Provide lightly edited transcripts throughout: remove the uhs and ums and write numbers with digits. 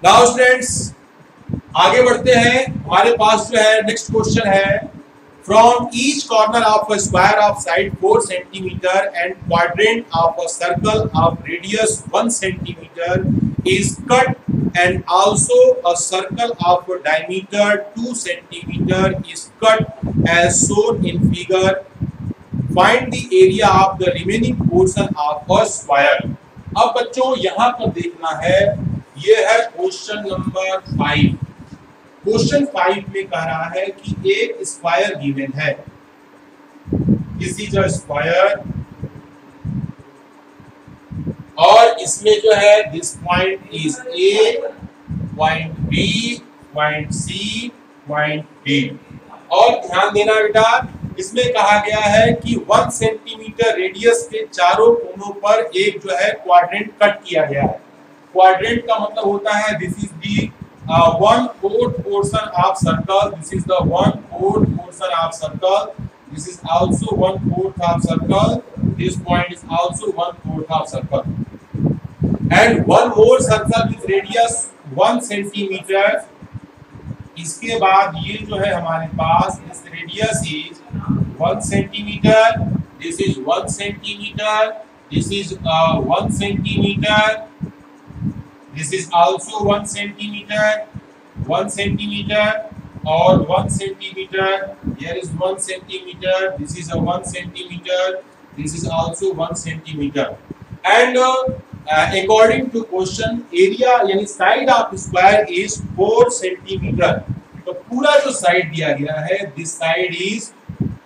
Now students आगे बढ़ते हैं। हमारे पास जो है नेक्स्ट क्वेश्चन है, from each corner of a square of side 4 centimetre and quadrant of a circle of radius 1 centimetre is cut and also a circle of a diameter 2 centimeter is cut as shown in figure. Find the area of the remaining portion of a square. अब बच्चों यहाँ पर देखना है, ये है question number 5। Question 5 में कह रहा है कि एक स्क्वायर गिवन है, दिस इज अ स्क्वायर, और इसमें जो है this point is A, point B, point C, point D. और ध्यान देना बेटा, इसमें कहा गया है कि 1 सेंटीमीटर रेडियस के चारों कोनों पर एक जो है क्वाड्रेंट कट किया गया है। क्वाड्रेंट का मतलब होता है this is the 1/4 portion of circle, this is the 1/4 portion of circle, this is also 1/4 of circle, this point is also 1/4 of circle, and one more circle with radius 1 centimeter। इसके बाद ये जो है हमारे पास this radius is 1 centimeter, this is 1 centimeter, this is 1 centimeter, this is also 1 centimeter, 1 centimeter और 1 centimeter, here is 1 centimeter, this is a 1 centimeter, this is also 1 centimeter, and according to question area यानी side of square is 4 centimetre. तो पूरा जो side दिया गया है this side is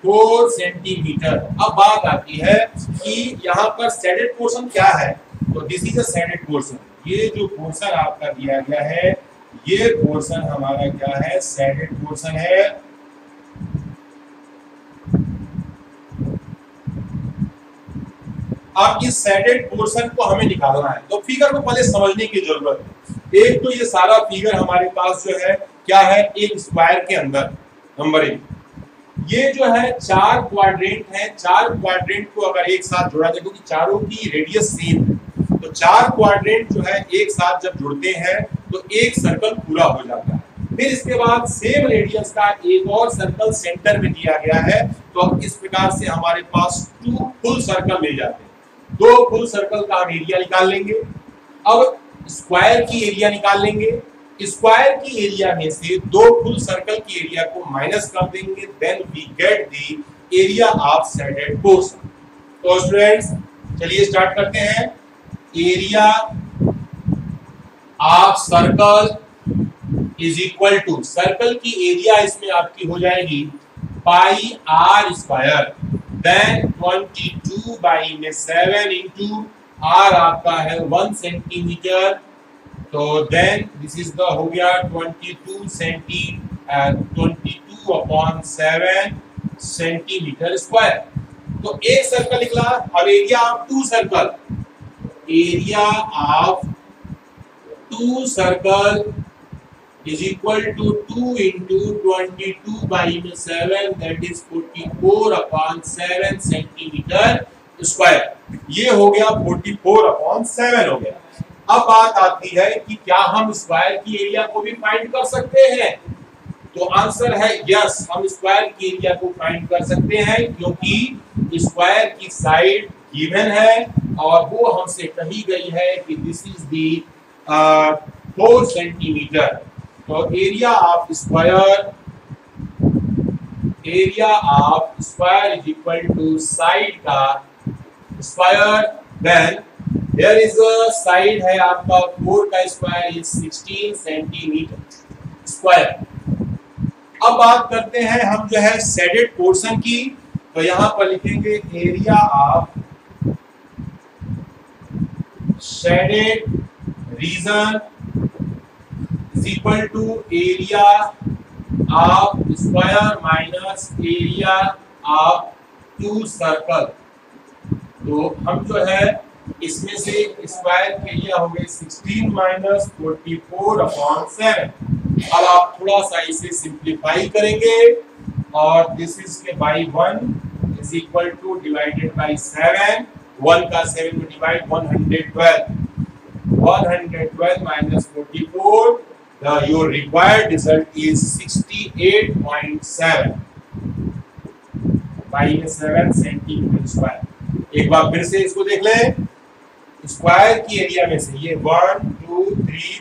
4 centimetre. अब बात आती है कि यहाँ पर शेडेड पोर्शन क्या है, तो this is a shaded portion. ये जो पोर्शन आपका दिया गया है ये पोर्शन हमारा क्या है, शेडेड पोर्शन है। अब इस शेडेड पोर्शन को हमें निकालना है, तो फिगर को पहले समझने की जरूरत है। एक तो ये सारा फिगर हमारे पास जो है क्या है, एक स्क्वायर के अंदर नंबर 1 ये जो है 4 क्वाड्रेंट है। 4 क्वाड्रेंट को अगर एक साथ जोड़ा जाए, क्योंकि चारों की रेडियस सेम है, तो 4 क्वाड्रेंट जो है एक साथ जब जुड़ते हैं तो एक सर्कल पूरा हो जाता है। फिर इसके बाद सेम रेडियस का एक और सर्कल सेंटर में दिया गया है, तो इस प्रकार से हमारे पास 2 फुल सर्कल मिल जाते हैं। 2 फुल सर्कल का हम एरिया निकाल लेंगे। अब स्क्वायर की एरिया निकाल लेंगे। स्क्वायर की एरिया में से 2 फुल सर्कल की एरिया को माइनस कर देंगे, then we get the area of shaded portion. तो स्टूडेंट्स चलिए स्टार्ट करते हैं। Area of circle is equal to, circle की एरिया इसमें आपकी हो जाएगी pi R square, then 22 by में 7 इंटू आर आपका है 1 सेंटीमीटर, तो देन दिस इज द हो गया 22 अपॉन 7 सेंटीमीटर स्क्वायर। तो एक सर्कल निकला। अब area of 2 circle, area of 2 circle is equal to 2 into 22 by 7, that is 44 upon 7 centimetre square. ये हो गया 44 upon 7 हो गया। अब बात आती है कि क्या हम स्क्वायर की एरिया को भी फाइंड कर सकते हैं, तो आंसर है यस, हम स्क्वायर की एरिया को फाइंड कर सकते हैं, क्योंकि स्क्वायर की साइड गिवन है और वो हमसे कही गई है कि दिस इज दी 4 सेंटीमीटर। तो area of square is equal to side का square, then there is a side है आपका 4 का स्क्वायर इज 16 सेंटीमीटर स्क्वायर। अब बात करते हैं हम जो है शेडेड पोर्शन की, तो यहां पर लिखेंगे area of shaded region is equal to area of square minus area of 2 circle। तो हम जो है इसमें से स्क्वायर के एरिया हो गए 16 माइनस 44 अपॉन 7। अब आप थोड़ा सा इसे सिंप्लीफाई करेंगे और दिस इज के by 1 is equal two divided by 7, 1 का 7 में divide 112, 112 minus 44, your required result is 68.7 by 7 centimetre square. एक बार फिर से इसको देख लें, स्क्वायर की एरिया में से ये 1 2 3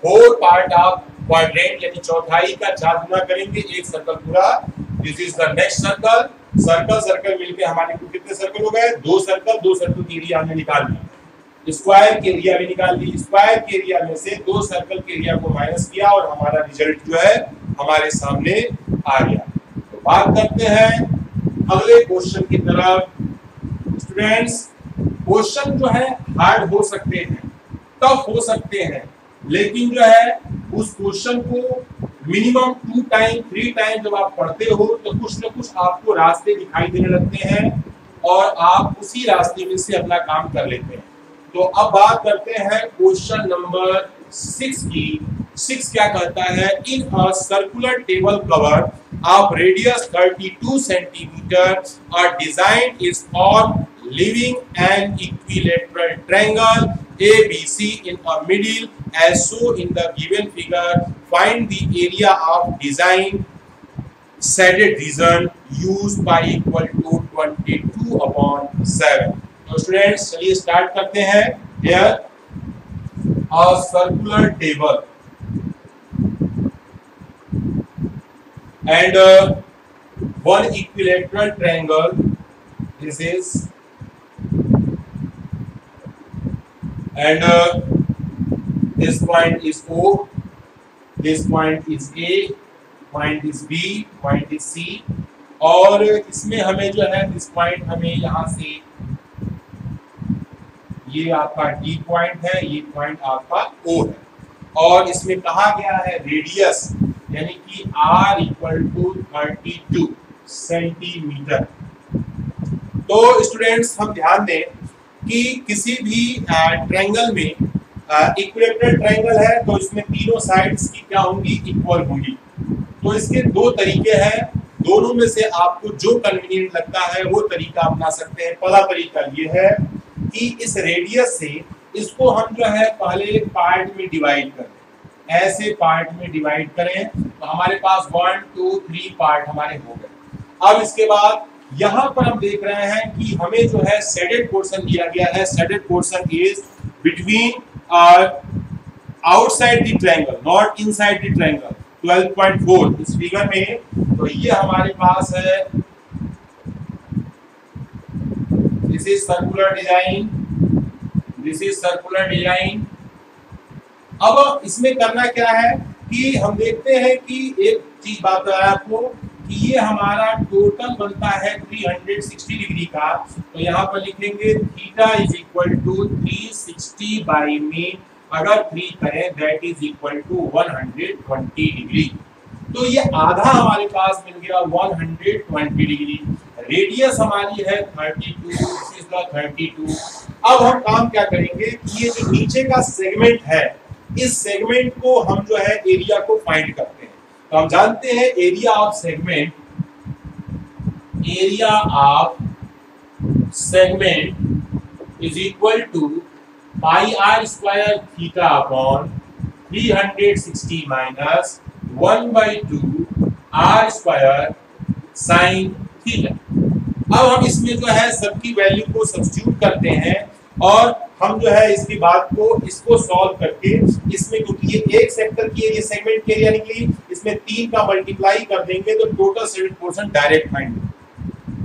4 पार्ट आप क्वाड्रेंट यानी चौथाई का 4 गुना करेंगे, एक सर्कल पूरा। This is the next circle. Circle मिलके हमारे को कितने सर्कल हो गए? 2 सर्कल की एरिया हमने निकाल ली, स्क्वायर की एरिया भी निकाल ली। स्क्वायर के एरिया में से 2 सर्कल के एरिया को माइनस किया और हमारा रिजल्ट जो है हमारे सामने आ गया। तो बात करते हैं अगले क्वेश्चन की तरफ। स्टूडेंट्स, क्वेश्चन जो है हार्ड हो सकते हैं, टफ हो सकते हैं, लेकिन जो है उस क्वेश्चन को मिनिमम 2 टाइम 3 टाइम जब आप पढ़ते हो तो कुछ न कुछ आपको रास्ते दिखाई देने लगते हैं और आप उसी रास्ते में से अपना काम कर लेते हैं। तो अब बात करते हैं क्वेश्चन नंबर 6 की। 6 क्या कहता है? In a circular table cover of radius 32 centimeter, a design is formed leaving an equilateral triangle ABC in a middle as shown in the given figure. Find the area of design shaded region used by equal to 22/7. तो students चलिए start करते हैं। Here a circular table and one equilateral triangle. This is and this point is O, this point is A, point is B, point is C, और इसमें हमें जो है this point हमें यहाँ से ये आपका D पॉइंट है, ये पॉइंट आपका O है, और इसमें कहा गया है रेडियस यानी कि R इक्वल टू 32 सेंटीमीटर। तो स्टूडेंट्स हम ध्यान दें कि किसी भी ट्रायंगल में इक्विलेटरल ट्रायंगल है तो इसमें तीनों साइड्स की क्या होंगी? इक्वल होंगी। तो इसके 2 तरीके हैं, दोनों में से आपको जो कन्वीनियंट लगता है वो तरीका अपना सकते हैं। पहला तरीका ये है कि इस रेडियस से इसको हम जो है पहले पार्ट में डिवाइड करें, ऐसे पार्ट में डिवाइड करें तो हमारे पास 1 2 3 पार्ट हमारे हो गए। अब इसके बाद यहाँ पर हम देख रहे हैं कि हमें जो है शेडेड पोर्शन दिया गया है। Shaded portion is between outside the triangle not inside the triangle 12.4 इस फिगर में। तो ये हमारे पास है, this is circular design, this is circular design. अब इसमें करना क्या है कि हम देखते हैं कि एक चीज बात है आपको कि ये हमारा टोटल बनता है 360 डिग्री का। तो यहाँ पर लिखेंगे theta is equal to 360 by में अगर 3 करें that is equal to 120 degree. तो ये आधा हमारे पास मिल गया 120 डिग्री। रेडियस हमारी है 32, दिस इज द 32। अब हम काम क्या करेंगे कि ये जो नीचे का सेगमेंट है इस सेगमेंट को हम जो है एरिया को फाइंड करते हैं। तो हम जानते हैं area of segment is equal to pi R square theta upon 360 minus 1/2 R square sine theta. अब हम इसमें जो है सबकी वैल्यू को सब्स्टिट्यूट करते हैं और हम जो है इसकी बात को इसको सॉल्व करके इसमें क्योंकि ये एक सेक्टर की एरिया सेगमेंट की एरिया निकली, इसमें 3 का मल्टीप्लाई कर देंगे तो total shaded portion direct find होगा।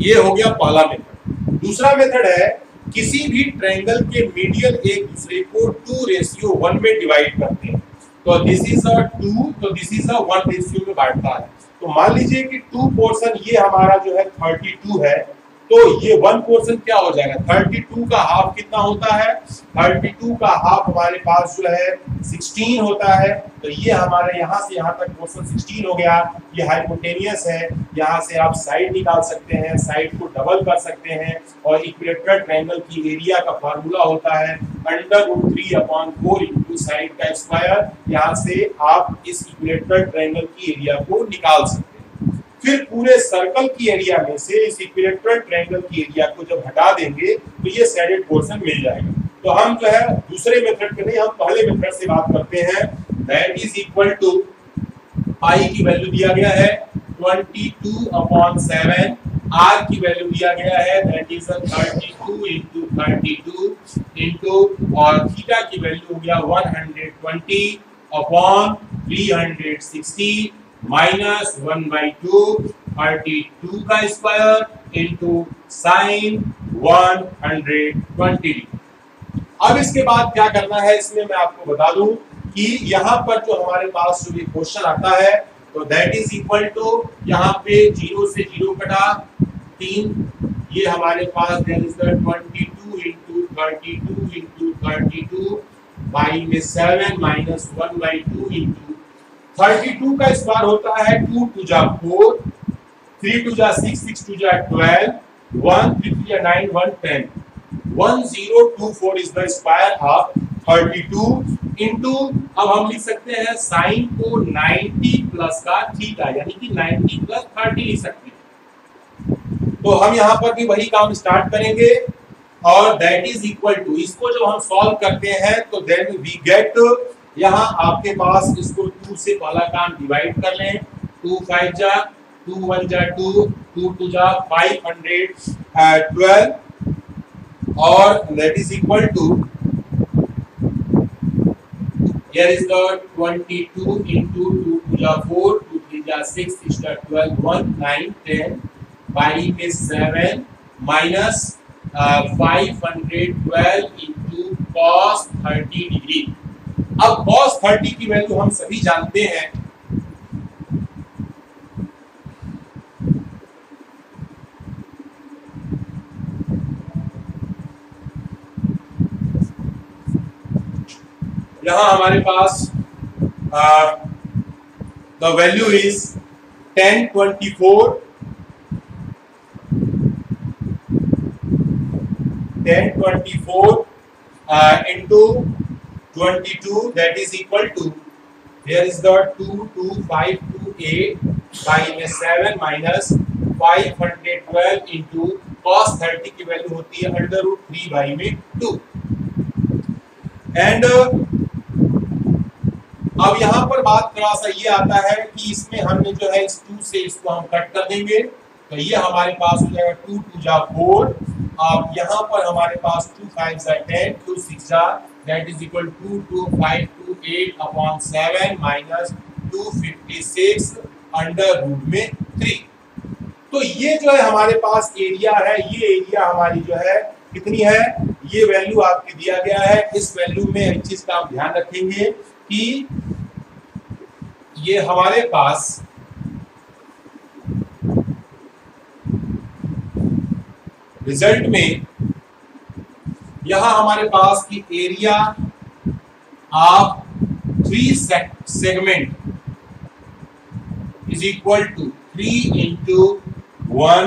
ये हो गया पहला मेथड। दूसरा मेथड है किसी भी ट्रायंगल के मीडियन एक दूसरे को 2:1 में डिवाइड करते हैं। तो दिस इज अ 2, तो दिस इज अ 1 रेशियो में बांटता है। तो मान लीजिए कि 2 पोर्शन ये हमारा जो है 32 है, तो ये 1 पोर्शन क्या हो जाएगा? 32 का हाफ कितना होता है? 32 का हाफ हमारे पास जो है 16 होता है। तो ये हमारे यहाँ से यहाँ तक पोर्शन 16 हो गया। ये हाइपोटेनियस है, यहाँ से आप साइड निकाल सकते हैं, साइड को डबल कर सकते हैं। और इक्विलेटरल ट्रायंगल की एरिया का फार्मूला होता है √3/4 इंटू साइड का स्क्वायर। यहाँ से आप इस इक्विलेटरल ट्रायंगल की एरिया को निकाल सकते हैं। फिर पूरे सर्कल की एरिया में से इस इक्विलेटरल ट्रायंगल की एरिया को जब हटा देंगे तो ये शेडेड पोर्शन मिल जाएगा। तो हम जो है दूसरे मेथड पे नहीं, हम पहले मेथड से बात करते हैं। दैट इज इक्वल टू पाई की वैल्यू दिया गया है 22/7, आर की वैल्यू दिया गया है दैट इज 32 into 32 into और थीटा की वैल्यू हो गया 120/360 माइनस 1/2 32 का स्क्वायर इंटू साइन 120। अब इसके बाद क्या करना है, इसमें मैं आपको बता दूं कि यहाँ पर जो हमारे पास जो ये क्वेश्चन आता है तो दैट इज इक्वल टू यहाँ पे 0 से 0 कटा 3, ये हमारे पास there is the 22 into 32 into 32 by में 7 माइनस 1/2 into 32 का स्क्वायर होता है 2 2 जा 4, 3 2 जा 6, 6 2 जा 12, 1 3 3 जा 9, 1 10, 1024 is the square of 32 into, अब हम लिख सकते हैं साइन को 90 प्लस का थीटा, यानी कि 90 प्लस 30 लिख सकते हैं। तो हम यहाँ पर भी वही काम स्टार्ट करेंगे और दैट इज इक्वल टू, इसको जब हम सॉल्व करते हैं तो देन वी गेट, यहाँ आपके पास इसको 2 से पहला काम डिवाइड कर लें, 2 5 जा 2 1 जा 2, 2 2 जा 512 और that is equal to, here is the 22 into 2 2 जा 4, 2 3 जा 6, 6 जा 12, 1 9 10 बाई में 7 माइनस 512 into cos 30 डिग्री। अब cos 30 की वैल्यू हम सभी जानते हैं, यहाँ हमारे पास the value is 1024 into 22 that is equal to, here is the 22528 by 7 minus 512 into cos 30 की वैल्यू होती है √3/2 एंड अब यहाँ पर बात थोड़ा सा ये आता है कि इसमें हमने जो है इस 2 से इसको हम कट कर देंगे तो ये हमारे पास हो जाएगा 2 2 जा 4, अब यहाँ पर हमारे पास 2 5 जा 10, 2 6 जा दैट इज इक्वल 22528/7 माइनस 256 √3। तो ये जो है हमारे पास एरिया है, ये एरिया हमारी जो है कितनी है, ये वैल्यू आपके दिया गया है। इस वैल्यू में एक चीज का आप ध्यान रखेंगे कि ये हमारे पास रिजल्ट में यहां हमारे पास की area of 3 segment is equal to 3 into 1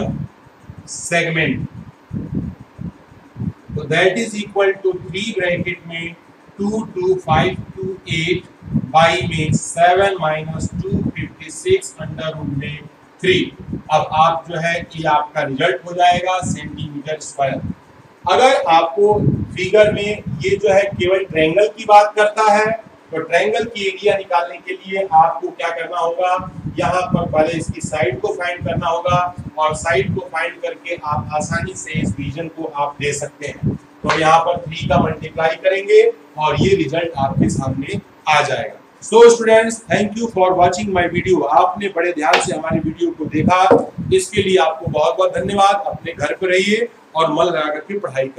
segment, तो that is equal to 3 bracket में 22528 बाई में 7 माइनस 256 √3। अब आप जो है कि आपका रिजल्ट हो जाएगा सेंटीमीटर स्क्वायर। अगर आपको फिगर में ये जो है केवल ट्रायंगल की बात करता है तो ट्रायंगल की एरिया निकालने के लिए आपको क्या करना होगा, यहाँ पर पहले इसकी साइड को फाइंड करना होगा और साइड को फाइंड करके आप आसानी से इस रीजन को आप दे सकते हैं। तो यहाँ पर 3 का मल्टीप्लाई करेंगे और ये रिजल्ट आपके सामने आ जाएगा। So students, thank you for watching my video. आपने बड़े ध्यान से हमारी वीडियो को देखा, इसके लिए आपको बहुत बहुत धन्यवाद। अपने घर पर रहिए और मन लगा करके पढ़ाई करिए।